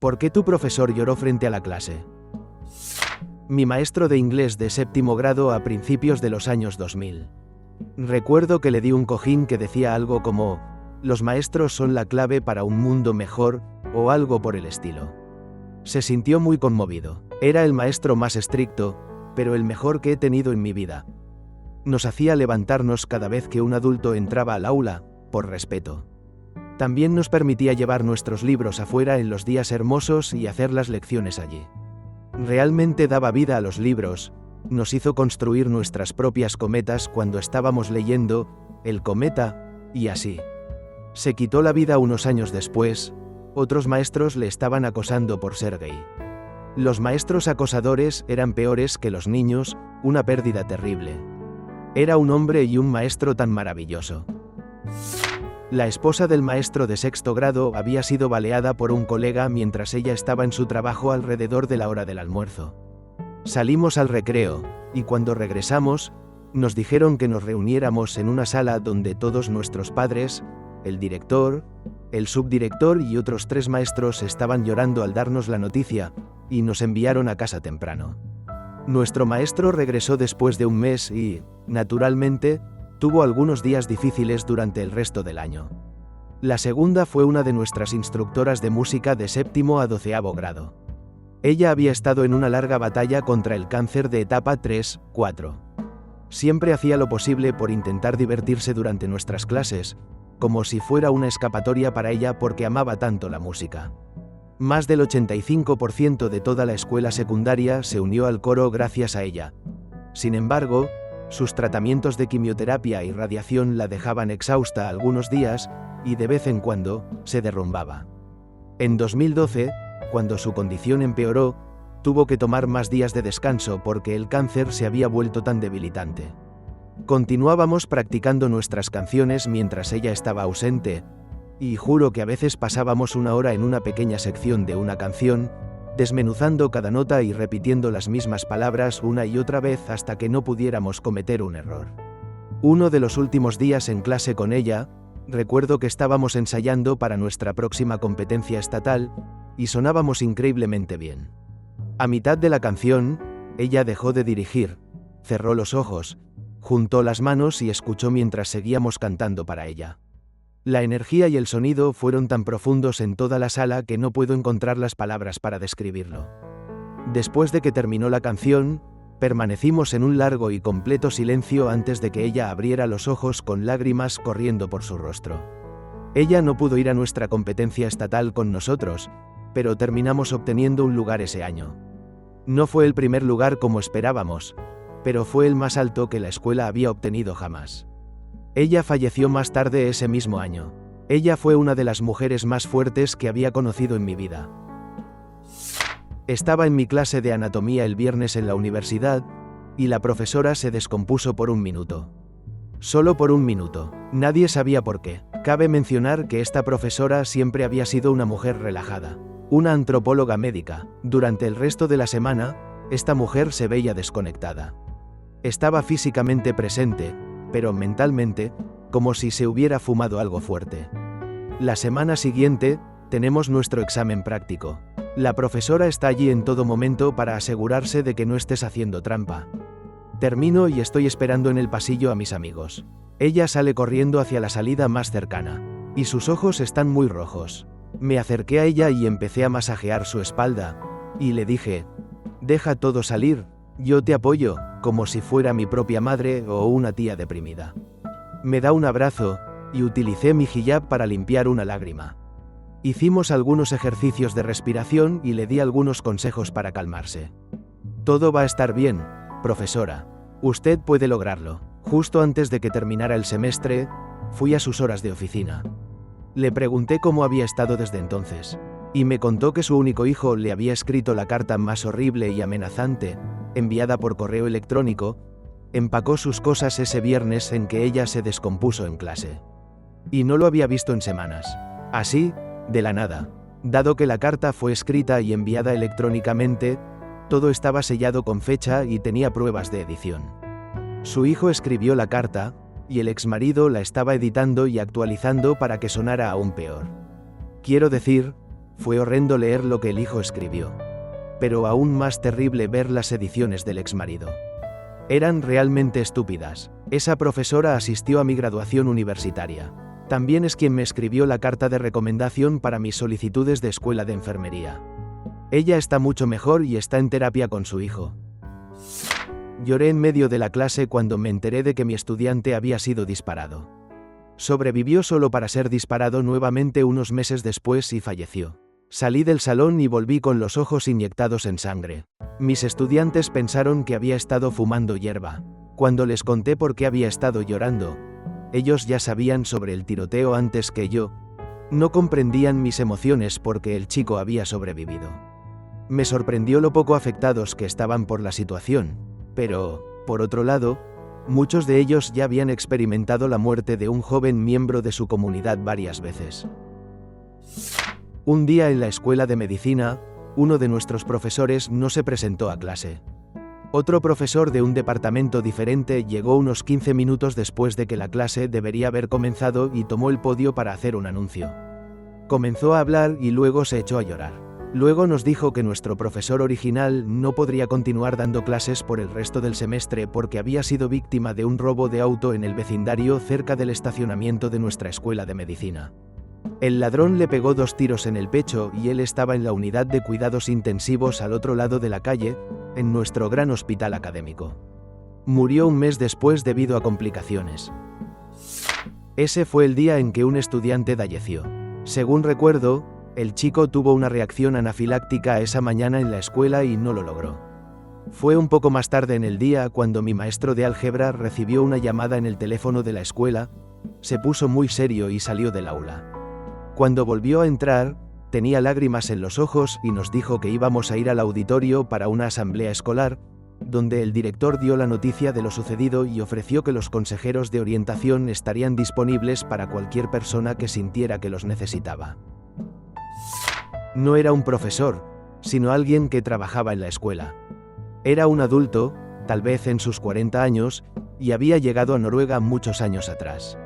¿Por qué tu profesor lloró frente a la clase? Mi maestro de inglés de séptimo grado a principios de los años 2000. Recuerdo que le di un cojín que decía algo como, los maestros son la clave para un mundo mejor, o algo por el estilo. Se sintió muy conmovido. Era el maestro más estricto, pero el mejor que he tenido en mi vida. Nos hacía levantarnos cada vez que un adulto entraba al aula, por respeto. También nos permitía llevar nuestros libros afuera en los días hermosos y hacer las lecciones allí. Realmente daba vida a los libros, nos hizo construir nuestras propias cometas cuando estábamos leyendo El cometa, y así. Se quitó la vida unos años después, otros maestros le estaban acosando por ser gay. Los maestros acosadores eran peores que los niños, una pérdida terrible. Era un hombre y un maestro tan maravilloso. La esposa del maestro de sexto grado había sido baleada por un colega mientras ella estaba en su trabajo alrededor de la hora del almuerzo. Salimos al recreo, y cuando regresamos, nos dijeron que nos reuniéramos en una sala donde todos nuestros padres, el director, el subdirector y otros 3 maestros estaban llorando al darnos la noticia, y nos enviaron a casa temprano. Nuestro maestro regresó después de un mes y, naturalmente, tuvo algunos días difíciles durante el resto del año. La segunda fue una de nuestras instructoras de música de séptimo a 12º grado. Ella había estado en una larga batalla contra el cáncer de etapa 3-4. Siempre hacía lo posible por intentar divertirse durante nuestras clases, como si fuera una escapatoria para ella porque amaba tanto la música. Más del 85% de toda la escuela secundaria se unió al coro gracias a ella. Sin embargo, sus tratamientos de quimioterapia y radiación la dejaban exhausta algunos días, y de vez en cuando, se derrumbaba. En 2012, cuando su condición empeoró, tuvo que tomar más días de descanso porque el cáncer se había vuelto tan debilitante. Continuábamos practicando nuestras canciones mientras ella estaba ausente, y juro que a veces pasábamos una hora en una pequeña sección de una canción, desmenuzando cada nota y repitiendo las mismas palabras una y otra vez hasta que no pudiéramos cometer un error. Uno de los últimos días en clase con ella, recuerdo que estábamos ensayando para nuestra próxima competencia estatal, y sonábamos increíblemente bien. A mitad de la canción, ella dejó de dirigir, cerró los ojos, juntó las manos y escuchó mientras seguíamos cantando para ella. La energía y el sonido fueron tan profundos en toda la sala que no puedo encontrar las palabras para describirlo. Después de que terminó la canción, permanecimos en un largo y completo silencio antes de que ella abriera los ojos con lágrimas corriendo por su rostro. Ella no pudo ir a nuestra competencia estatal con nosotros, pero terminamos obteniendo un lugar ese año. No fue el primer lugar como esperábamos, pero fue el más alto que la escuela había obtenido jamás. Ella falleció más tarde ese mismo año. Ella fue una de las mujeres más fuertes que había conocido en mi vida. Estaba en mi clase de anatomía el viernes en la universidad, y la profesora se descompuso por un minuto. Solo por un minuto. Nadie sabía por qué. Cabe mencionar que esta profesora siempre había sido una mujer relajada, una antropóloga médica. Durante el resto de la semana, esta mujer se veía desconectada. Estaba físicamente presente, pero mentalmente, como si se hubiera fumado algo fuerte. La semana siguiente, tenemos nuestro examen práctico. La profesora está allí en todo momento para asegurarse de que no estés haciendo trampa. Termino y estoy esperando en el pasillo a mis amigos. Ella sale corriendo hacia la salida más cercana, y sus ojos están muy rojos. Me acerqué a ella y empecé a masajear su espalda, y le dije, «Deja todo salir, yo te apoyo», como si fuera mi propia madre o una tía deprimida. Me da un abrazo, y utilicé mi hijab para limpiar una lágrima. Hicimos algunos ejercicios de respiración y le di algunos consejos para calmarse. «Todo va a estar bien, profesora. Usted puede lograrlo». Justo antes de que terminara el semestre, fui a sus horas de oficina. Le pregunté cómo había estado desde entonces, y me contó que su único hijo le había escrito la carta más horrible y amenazante, enviada por correo electrónico. Empacó sus cosas ese viernes en que ella se descompuso en clase. Y no lo había visto en semanas. Así, de la nada. Dado que la carta fue escrita y enviada electrónicamente, todo estaba sellado con fecha y tenía pruebas de edición. Su hijo escribió la carta, y el exmarido la estaba editando y actualizando para que sonara aún peor. Quiero decir, Fue horrendo leer lo que el hijo escribió. Pero aún más terrible ver las ediciones del exmarido. Eran realmente estúpidas. Esa profesora asistió a mi graduación universitaria. También es quien me escribió la carta de recomendación para mis solicitudes de escuela de enfermería. Ella está mucho mejor y está en terapia con su hijo. Lloré en medio de la clase cuando me enteré de que mi estudiante había sido disparado. Sobrevivió solo para ser disparado nuevamente unos meses después y falleció. Salí del salón y volví con los ojos inyectados en sangre. Mis estudiantes pensaron que había estado fumando hierba. Cuando les conté por qué había estado llorando, ellos ya sabían sobre el tiroteo antes que yo. No comprendían mis emociones porque el chico había sobrevivido. Me sorprendió lo poco afectados que estaban por la situación, pero, por otro lado, muchos de ellos ya habían experimentado la muerte de un joven miembro de su comunidad varias veces. Un día en la escuela de medicina, uno de nuestros profesores no se presentó a clase. Otro profesor de un departamento diferente llegó unos 15 minutos después de que la clase debería haber comenzado y tomó el podio para hacer un anuncio. Comenzó a hablar y luego se echó a llorar. Luego nos dijo que nuestro profesor original no podría continuar dando clases por el resto del semestre porque había sido víctima de un robo de auto en el vecindario cerca del estacionamiento de nuestra escuela de medicina. El ladrón le pegó 2 tiros en el pecho y él estaba en la unidad de cuidados intensivos al otro lado de la calle, en nuestro gran hospital académico. Murió un mes después debido a complicaciones. Ese fue el día en que un estudiante falleció. Según recuerdo, el chico tuvo una reacción anafiláctica esa mañana en la escuela y no lo logró. Fue un poco más tarde en el día cuando mi maestro de álgebra recibió una llamada en el teléfono de la escuela, se puso muy serio y salió del aula. Cuando volvió a entrar, tenía lágrimas en los ojos y nos dijo que íbamos a ir al auditorio para una asamblea escolar, donde el director dio la noticia de lo sucedido y ofreció que los consejeros de orientación estarían disponibles para cualquier persona que sintiera que los necesitaba. No era un profesor, sino alguien que trabajaba en la escuela. Era un adulto, tal vez en sus 40 años, y había llegado a Noruega muchos años atrás.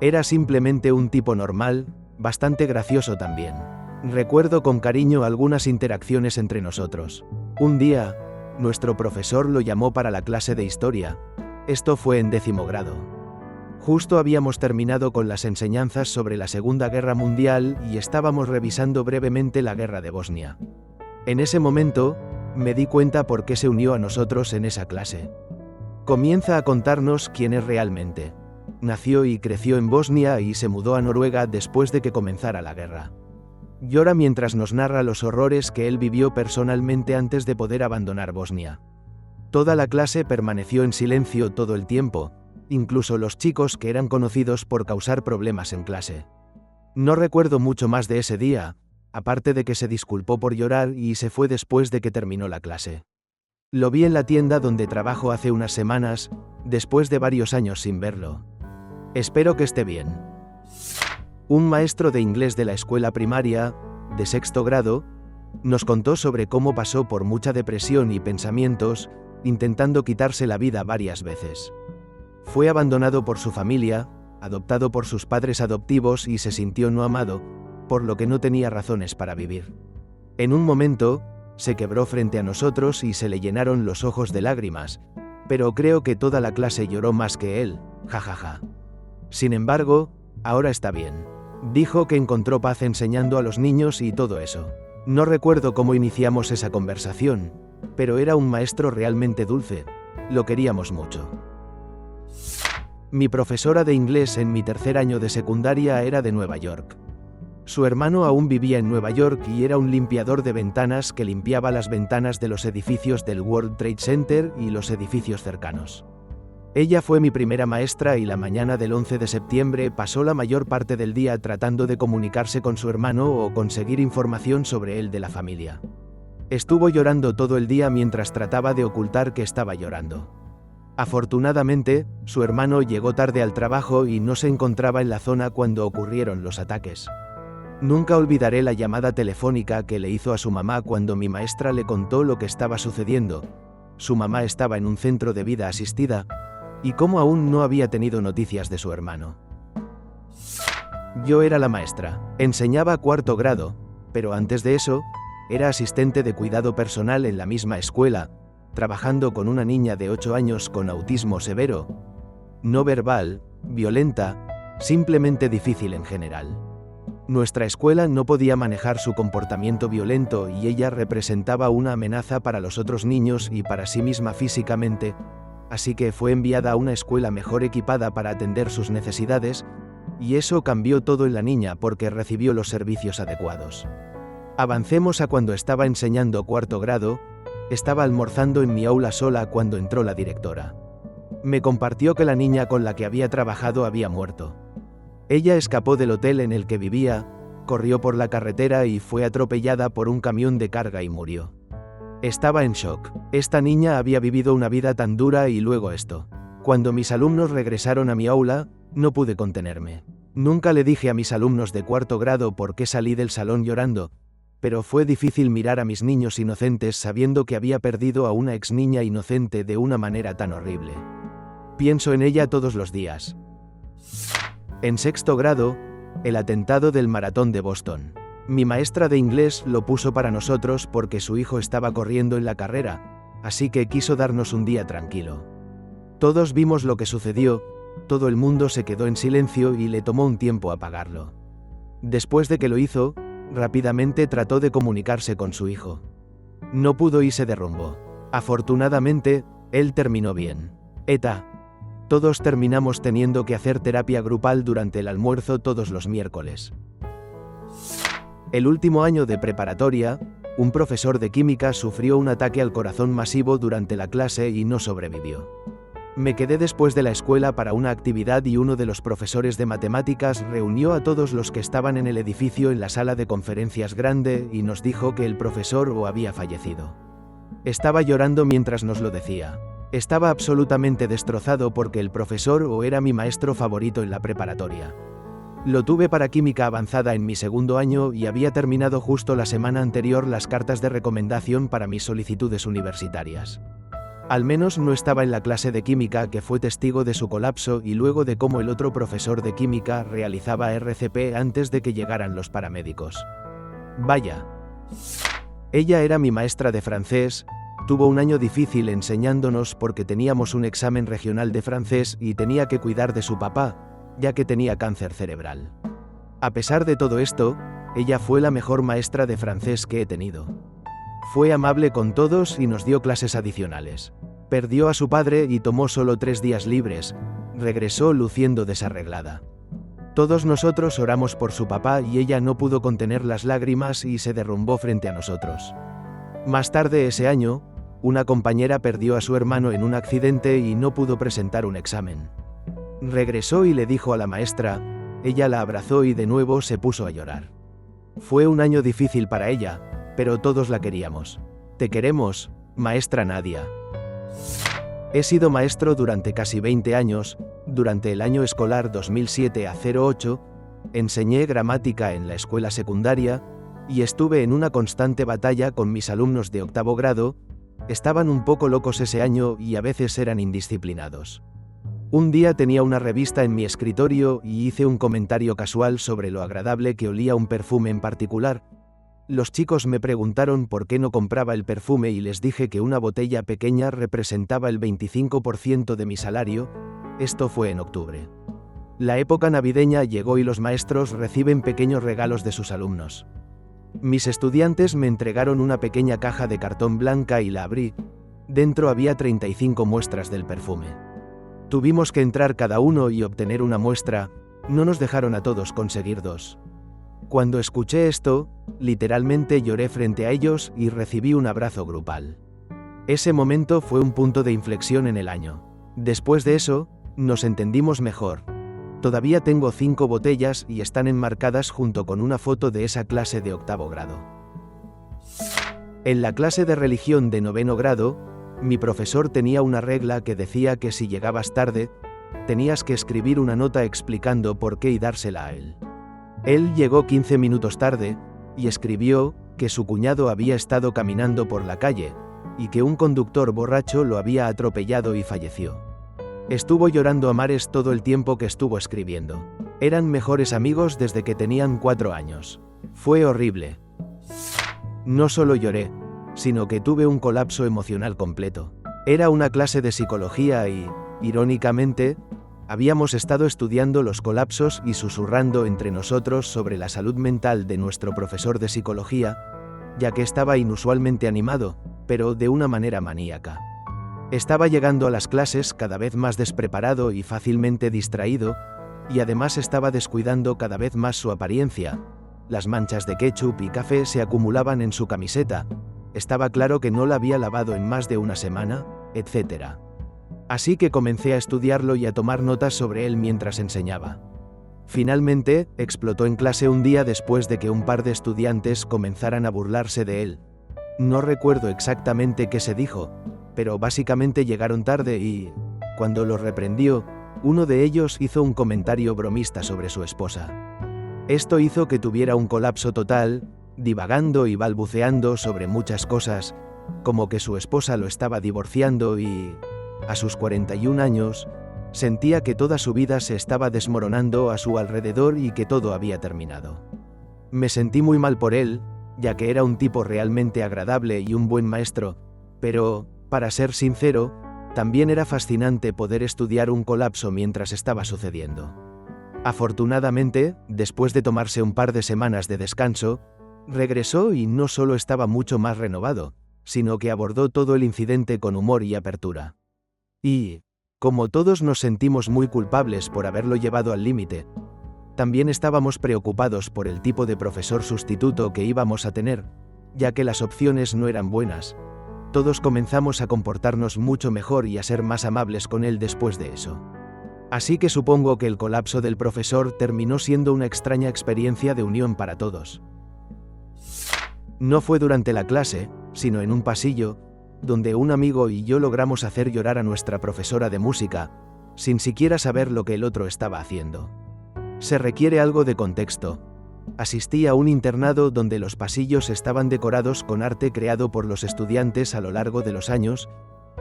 Era simplemente un tipo normal, bastante gracioso también. Recuerdo con cariño algunas interacciones entre nosotros. Un día, nuestro profesor lo llamó para la clase de historia. Esto fue en 10º grado. Justo habíamos terminado con las enseñanzas sobre la Segunda Guerra Mundial y estábamos revisando brevemente la guerra de Bosnia. En ese momento, me di cuenta por qué se unió a nosotros en esa clase. Comienza a contarnos quién es realmente. Nació y creció en Bosnia y se mudó a Noruega después de que comenzara la guerra. Llora mientras nos narra los horrores que él vivió personalmente antes de poder abandonar Bosnia. Toda la clase permaneció en silencio todo el tiempo, incluso los chicos que eran conocidos por causar problemas en clase. No recuerdo mucho más de ese día, aparte de que se disculpó por llorar y se fue después de que terminó la clase. Lo vi en la tienda donde trabajo hace unas semanas, después de varios años sin verlo. Espero que esté bien. Un maestro de inglés de la escuela primaria, de 6º grado, nos contó sobre cómo pasó por mucha depresión y pensamientos, intentando quitarse la vida varias veces. Fue abandonado por su familia, adoptado por sus padres adoptivos y se sintió no amado, por lo que no tenía razones para vivir. En un momento, se quebró frente a nosotros y se le llenaron los ojos de lágrimas, pero creo que toda la clase lloró más que él, jajaja. Sin embargo, ahora está bien. Dijo que encontró paz enseñando a los niños y todo eso. No recuerdo cómo iniciamos esa conversación, pero era un maestro realmente dulce. Lo queríamos mucho. Mi profesora de inglés en mi 3er año de secundaria era de Nueva York. Su hermano aún vivía en Nueva York y era un limpiador de ventanas que limpiaba las ventanas de los edificios del World Trade Center y los edificios cercanos. Ella fue mi primera maestra y la mañana del 11 de septiembre pasó la mayor parte del día tratando de comunicarse con su hermano o conseguir información sobre él de la familia. Estuvo llorando todo el día mientras trataba de ocultar que estaba llorando. Afortunadamente, su hermano llegó tarde al trabajo y no se encontraba en la zona cuando ocurrieron los ataques. Nunca olvidaré la llamada telefónica que le hizo a su mamá cuando mi maestra le contó lo que estaba sucediendo. Su mamá estaba en un centro de vida asistida, y cómo aún no había tenido noticias de su hermano. Yo era la maestra. Enseñaba 4º grado, pero antes de eso, era asistente de cuidado personal en la misma escuela, trabajando con una niña de 8 años con autismo severo, no verbal, violenta, simplemente difícil en general. Nuestra escuela no podía manejar su comportamiento violento y ella representaba una amenaza para los otros niños y para sí misma físicamente, así que fue enviada a una escuela mejor equipada para atender sus necesidades, y eso cambió todo en la niña porque recibió los servicios adecuados. Avancemos a cuando estaba enseñando 4º grado, estaba almorzando en mi aula sola cuando entró la directora. Me compartió que la niña con la que había trabajado había muerto. Ella escapó del hotel en el que vivía, corrió por la carretera y fue atropellada por un camión de carga y murió. Estaba en shock. Esta niña había vivido una vida tan dura y luego esto. Cuando mis alumnos regresaron a mi aula, no pude contenerme. Nunca le dije a mis alumnos de 4º grado por qué salí del salón llorando, pero fue difícil mirar a mis niños inocentes sabiendo que había perdido a una ex niña inocente de una manera tan horrible. Pienso en ella todos los días. En 6º grado, el atentado del maratón de Boston. Mi maestra de inglés lo puso para nosotros porque su hijo estaba corriendo en la carrera, así que quiso darnos un día tranquilo. Todos vimos lo que sucedió, todo el mundo se quedó en silencio y le tomó un tiempo apagarlo. Después de que lo hizo, rápidamente trató de comunicarse con su hijo. No pudo y se derrumbó. Afortunadamente, él terminó bien. Todos terminamos teniendo que hacer terapia grupal durante el almuerzo todos los miércoles. El último año de preparatoria, un profesor de química sufrió un ataque al corazón masivo durante la clase y no sobrevivió. Me quedé después de la escuela para una actividad y uno de los profesores de matemáticas reunió a todos los que estaban en el edificio en la sala de conferencias grande y nos dijo que el profesor había fallecido. Estaba llorando mientras nos lo decía. Estaba absolutamente destrozado porque el profesor era mi maestro favorito en la preparatoria. Lo tuve para química avanzada en mi 2º año y había terminado justo la semana anterior las cartas de recomendación para mis solicitudes universitarias. Al menos no estaba en la clase de química que fue testigo de su colapso y luego de cómo el otro profesor de química realizaba RCP antes de que llegaran los paramédicos. Vaya. Ella era mi maestra de francés. Tuvo un año difícil enseñándonos porque teníamos un examen regional de francés y tenía que cuidar de su papá, ya que tenía cáncer cerebral. A pesar de todo esto, ella fue la mejor maestra de francés que he tenido. Fue amable con todos y nos dio clases adicionales. Perdió a su padre y tomó solo 3 días libres, regresó luciendo desarreglada. Todos nosotros oramos por su papá y ella no pudo contener las lágrimas y se derrumbó frente a nosotros. Más tarde ese año, una compañera perdió a su hermano en un accidente y no pudo presentar un examen. Regresó y le dijo a la maestra, ella la abrazó y de nuevo se puso a llorar. Fue un año difícil para ella, pero todos la queríamos. Te queremos, maestra Nadia. He sido maestro durante casi 20 años, durante el año escolar 2007 a 08, enseñé gramática en la escuela secundaria, y estuve en una constante batalla con mis alumnos de 8º grado, estaban un poco locos ese año y a veces eran indisciplinados. Un día tenía una revista en mi escritorio y hice un comentario casual sobre lo agradable que olía un perfume en particular. Los chicos me preguntaron por qué no compraba el perfume y les dije que una botella pequeña representaba el 25% de mi salario. Esto fue en octubre. La época navideña llegó y los maestros reciben pequeños regalos de sus alumnos. Mis estudiantes me entregaron una pequeña caja de cartón blanca y la abrí. Dentro había 35 muestras del perfume. Tuvimos que entrar cada uno y obtener una muestra, no nos dejaron a todos conseguir 2. Cuando escuché esto, literalmente lloré frente a ellos y recibí un abrazo grupal. Ese momento fue un punto de inflexión en el año. Después de eso, nos entendimos mejor. Todavía tengo 5 botellas y están enmarcadas junto con una foto de esa clase de 8º grado. En la clase de religión de 9º grado, mi profesor tenía una regla que decía que si llegabas tarde, tenías que escribir una nota explicando por qué y dársela a él. Él llegó 15 minutos tarde, y escribió que su cuñado había estado caminando por la calle, y que un conductor borracho lo había atropellado y falleció. Estuvo llorando a mares todo el tiempo que estuvo escribiendo. Eran mejores amigos desde que tenían 4 años. Fue horrible. No solo lloré, sino que tuve un colapso emocional completo. Era una clase de psicología y, irónicamente, habíamos estado estudiando los colapsos y susurrando entre nosotros sobre la salud mental de nuestro profesor de psicología, ya que estaba inusualmente animado, pero de una manera maníaca. Estaba llegando a las clases cada vez más despreparado y fácilmente distraído, y además estaba descuidando cada vez más su apariencia. Las manchas de ketchup y café se acumulaban en su camiseta, estaba claro que no la había lavado en más de una semana, etc. Así que comencé a estudiarlo y a tomar notas sobre él mientras enseñaba. Finalmente, explotó en clase un día después de que un par de estudiantes comenzaran a burlarse de él. No recuerdo exactamente qué se dijo, pero básicamente llegaron tarde y, cuando los reprendió, uno de ellos hizo un comentario bromista sobre su esposa. Esto hizo que tuviera un colapso total, divagando y balbuceando sobre muchas cosas, como que su esposa lo estaba divorciando y, a sus 41 años, sentía que toda su vida se estaba desmoronando a su alrededor y que todo había terminado. Me sentí muy mal por él, ya que era un tipo realmente agradable y un buen maestro, pero, para ser sincero, también era fascinante poder estudiar un colapso mientras estaba sucediendo. Afortunadamente, después de tomarse un par de semanas de descanso, regresó y no solo estaba mucho más renovado, sino que abordó todo el incidente con humor y apertura. Y, como todos nos sentimos muy culpables por haberlo llevado al límite, también estábamos preocupados por el tipo de profesor sustituto que íbamos a tener, ya que las opciones no eran buenas. Todos comenzamos a comportarnos mucho mejor y a ser más amables con él después de eso. Así que supongo que el colapso del profesor terminó siendo una extraña experiencia de unión para todos. No fue durante la clase, sino en un pasillo, donde un amigo y yo logramos hacer llorar a nuestra profesora de música, sin siquiera saber lo que el otro estaba haciendo. Se requiere algo de contexto. Asistí a un internado donde los pasillos estaban decorados con arte creado por los estudiantes a lo largo de los años,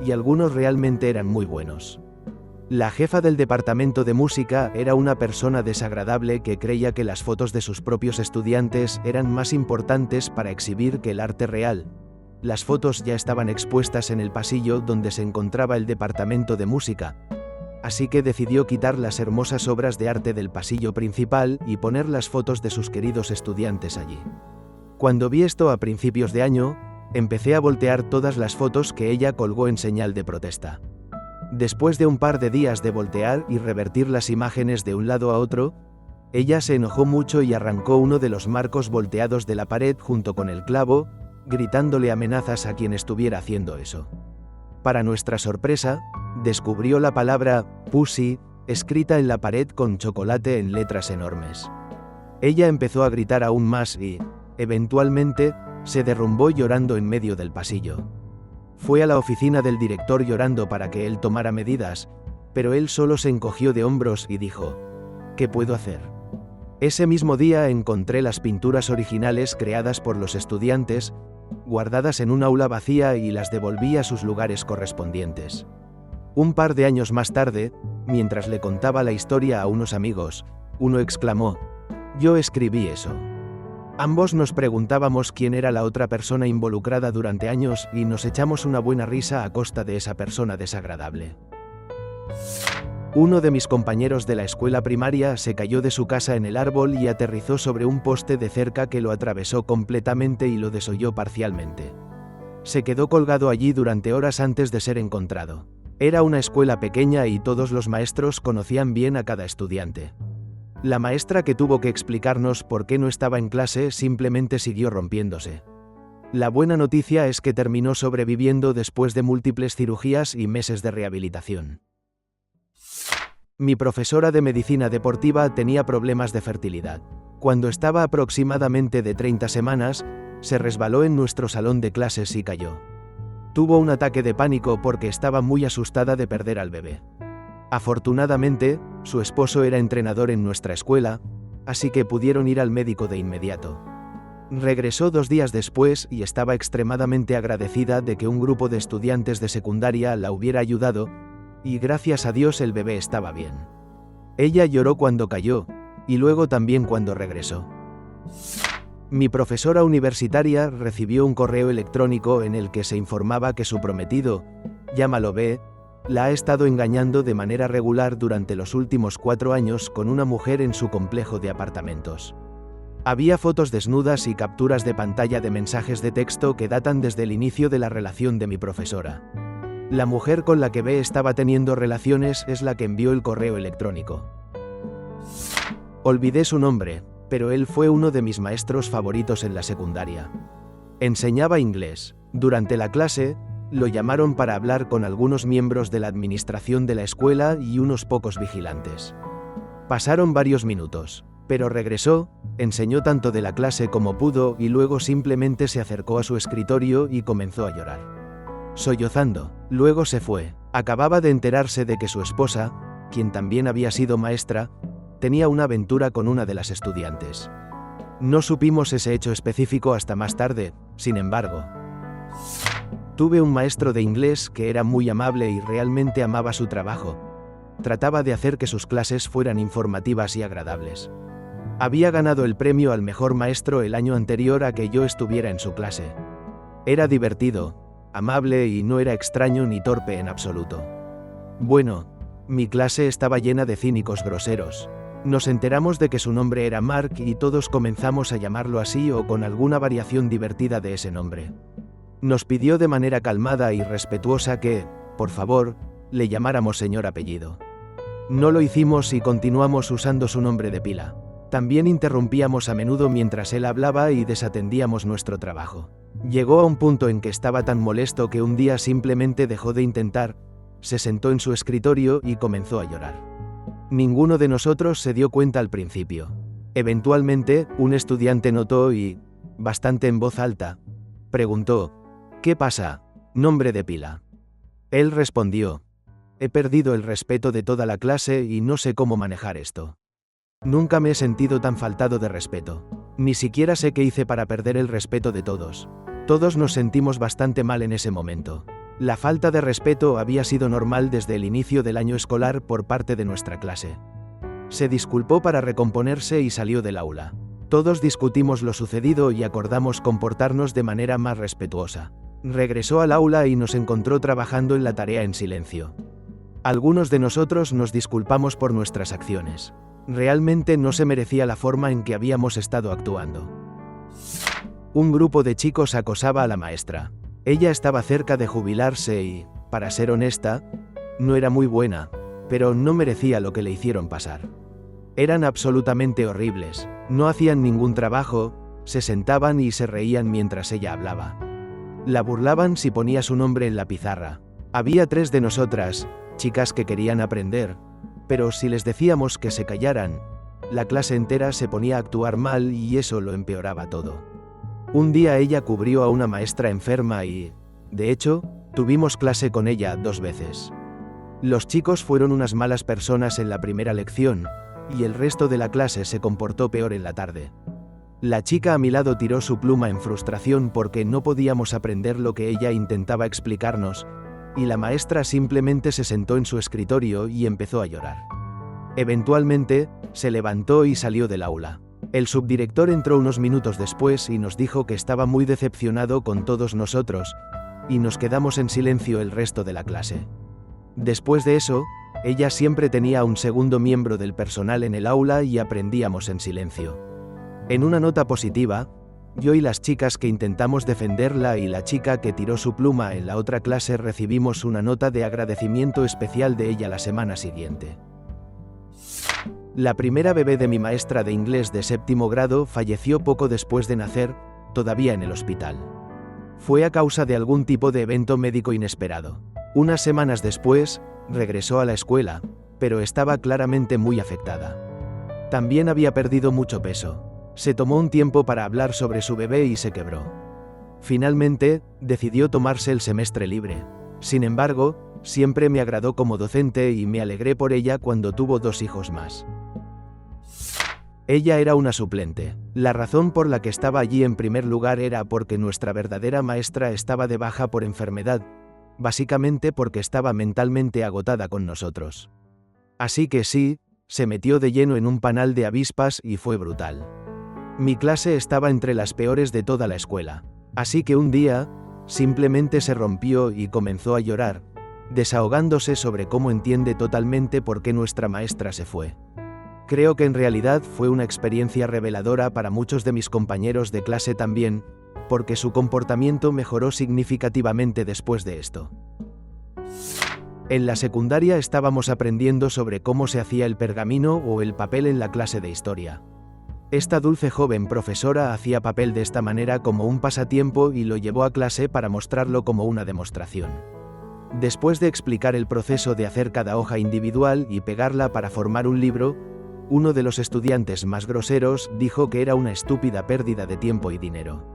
y algunos realmente eran muy buenos. La jefa del departamento de música era una persona desagradable que creía que las fotos de sus propios estudiantes eran más importantes para exhibir que el arte real. Las fotos ya estaban expuestas en el pasillo donde se encontraba el departamento de música, así que decidió quitar las hermosas obras de arte del pasillo principal y poner las fotos de sus queridos estudiantes allí. Cuando vi esto a principios de año, empecé a voltear todas las fotos que ella colgó en señal de protesta. Después de un par de días de voltear y revertir las imágenes de un lado a otro, ella se enojó mucho y arrancó uno de los marcos volteados de la pared junto con el clavo, gritándole amenazas a quien estuviera haciendo eso. Para nuestra sorpresa, descubrió la palabra "pussy" escrita en la pared con chocolate en letras enormes. Ella empezó a gritar aún más y, eventualmente, se derrumbó llorando en medio del pasillo. Fue a la oficina del director llorando para que él tomara medidas, pero él solo se encogió de hombros y dijo: ¿qué puedo hacer? Ese mismo día encontré las pinturas originales creadas por los estudiantes, guardadas en un aula vacía y las devolví a sus lugares correspondientes. Un par de años más tarde, mientras le contaba la historia a unos amigos, uno exclamó: «Yo escribí eso». Ambos nos preguntábamos quién era la otra persona involucrada durante años y nos echamos una buena risa a costa de esa persona desagradable. Uno de mis compañeros de la escuela primaria se cayó de su casa en el árbol y aterrizó sobre un poste de cerca que lo atravesó completamente y lo desolló parcialmente. Se quedó colgado allí durante horas antes de ser encontrado. Era una escuela pequeña y todos los maestros conocían bien a cada estudiante. La maestra que tuvo que explicarnos por qué no estaba en clase simplemente siguió rompiéndose. La buena noticia es que terminó sobreviviendo después de múltiples cirugías y meses de rehabilitación. Mi profesora de medicina deportiva tenía problemas de fertilidad. Cuando estaba aproximadamente de 30 semanas, se resbaló en nuestro salón de clases y cayó. Tuvo un ataque de pánico porque estaba muy asustada de perder al bebé. Afortunadamente, su esposo era entrenador en nuestra escuela, así que pudieron ir al médico de inmediato. Regresó 2 días después y estaba extremadamente agradecida de que un grupo de estudiantes de secundaria la hubiera ayudado, y gracias a Dios el bebé estaba bien. Ella lloró cuando cayó, y luego también cuando regresó. Mi profesora universitaria recibió un correo electrónico en el que se informaba que su prometido, llámalo B, la ha estado engañando de manera regular durante los últimos 4 años con una mujer en su complejo de apartamentos. Había fotos desnudas y capturas de pantalla de mensajes de texto que datan desde el inicio de la relación de mi profesora. La mujer con la que B estaba teniendo relaciones es la que envió el correo electrónico. Olvidé su nombre, pero él fue uno de mis maestros favoritos en la secundaria. Enseñaba inglés. Durante la clase, lo llamaron para hablar con algunos miembros de la administración de la escuela y unos pocos vigilantes. Pasaron varios minutos, pero regresó, enseñó tanto de la clase como pudo y luego simplemente se acercó a su escritorio y comenzó a llorar. Sollozando, luego se fue. Acababa de enterarse de que su esposa, quien también había sido maestra, tenía una aventura con una de las estudiantes. No supimos ese hecho específico hasta más tarde, sin embargo. Tuve un maestro de inglés que era muy amable y realmente amaba su trabajo. Trataba de hacer que sus clases fueran informativas y agradables. Había ganado el premio al mejor maestro el año anterior a que yo estuviera en su clase. Era divertido, amable y no era extraño ni torpe en absoluto. Bueno, mi clase estaba llena de cínicos groseros. Nos enteramos de que su nombre era Mark y todos comenzamos a llamarlo así o con alguna variación divertida de ese nombre. Nos pidió de manera calmada y respetuosa que, por favor, le llamáramos señor apellido. No lo hicimos y continuamos usando su nombre de pila. También interrumpíamos a menudo mientras él hablaba y desatendíamos nuestro trabajo. Llegó a un punto en que estaba tan molesto que un día simplemente dejó de intentar, se sentó en su escritorio y comenzó a llorar. Ninguno de nosotros se dio cuenta al principio. Eventualmente, un estudiante notó y, bastante en voz alta, preguntó: ¿qué pasa, nombre de pila? Él respondió: he perdido el respeto de toda la clase y no sé cómo manejar esto. Nunca me he sentido tan faltado de respeto. Ni siquiera sé qué hice para perder el respeto de todos. Todos nos sentimos bastante mal en ese momento. La falta de respeto había sido normal desde el inicio del año escolar por parte de nuestra clase. Se disculpó para recomponerse y salió del aula. Todos discutimos lo sucedido y acordamos comportarnos de manera más respetuosa. Regresó al aula y nos encontró trabajando en la tarea en silencio. Algunos de nosotros nos disculpamos por nuestras acciones. Realmente no se merecía la forma en que habíamos estado actuando. Un grupo de chicos acosaba a la maestra. Ella estaba cerca de jubilarse y, para ser honesta, no era muy buena, pero no merecía lo que le hicieron pasar. Eran absolutamente horribles, no hacían ningún trabajo, se sentaban y se reían mientras ella hablaba. La burlaban si ponía su nombre en la pizarra. Había 3 de nosotras, chicas que querían aprender, pero si les decíamos que se callaran, la clase entera se ponía a actuar mal y eso lo empeoraba todo. Un día ella cubrió a una maestra enferma y, de hecho, tuvimos clase con ella 2 veces. Los chicos fueron unas malas personas en la primera lección, y el resto de la clase se comportó peor en la tarde. La chica a mi lado tiró su pluma en frustración porque no podíamos aprender lo que ella intentaba explicarnos, y la maestra simplemente se sentó en su escritorio y empezó a llorar. Eventualmente, se levantó y salió del aula. El subdirector entró unos minutos después y nos dijo que estaba muy decepcionado con todos nosotros, y nos quedamos en silencio el resto de la clase. Después de eso, ella siempre tenía a un segundo miembro del personal en el aula y aprendíamos en silencio. En una nota positiva, yo y las chicas que intentamos defenderla y la chica que tiró su pluma en la otra clase recibimos una nota de agradecimiento especial de ella la semana siguiente. La primera bebé de mi maestra de inglés de 7º grado falleció poco después de nacer, todavía en el hospital. Fue a causa de algún tipo de evento médico inesperado. Unas semanas después, regresó a la escuela, pero estaba claramente muy afectada. También había perdido mucho peso. Se tomó un tiempo para hablar sobre su bebé y se quebró. Finalmente, decidió tomarse el semestre libre. Sin embargo, siempre me agradó como docente y me alegré por ella cuando tuvo 2 hijos más. Ella era una suplente. La razón por la que estaba allí en primer lugar era porque nuestra verdadera maestra estaba de baja por enfermedad, básicamente porque estaba mentalmente agotada con nosotros. Así que sí, se metió de lleno en un panal de avispas y fue brutal. Mi clase estaba entre las peores de toda la escuela. Así que un día, simplemente se rompió y comenzó a llorar, desahogándose sobre cómo entiende totalmente por qué nuestra maestra se fue. Creo que en realidad fue una experiencia reveladora para muchos de mis compañeros de clase también, porque su comportamiento mejoró significativamente después de esto. En la secundaria estábamos aprendiendo sobre cómo se hacía el pergamino o el papel en la clase de historia. Esta dulce joven profesora hacía papel de esta manera como un pasatiempo y lo llevó a clase para mostrarlo como una demostración. Después de explicar el proceso de hacer cada hoja individual y pegarla para formar un libro, uno de los estudiantes más groseros dijo que era una estúpida pérdida de tiempo y dinero.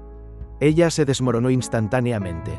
Ella se desmoronó instantáneamente.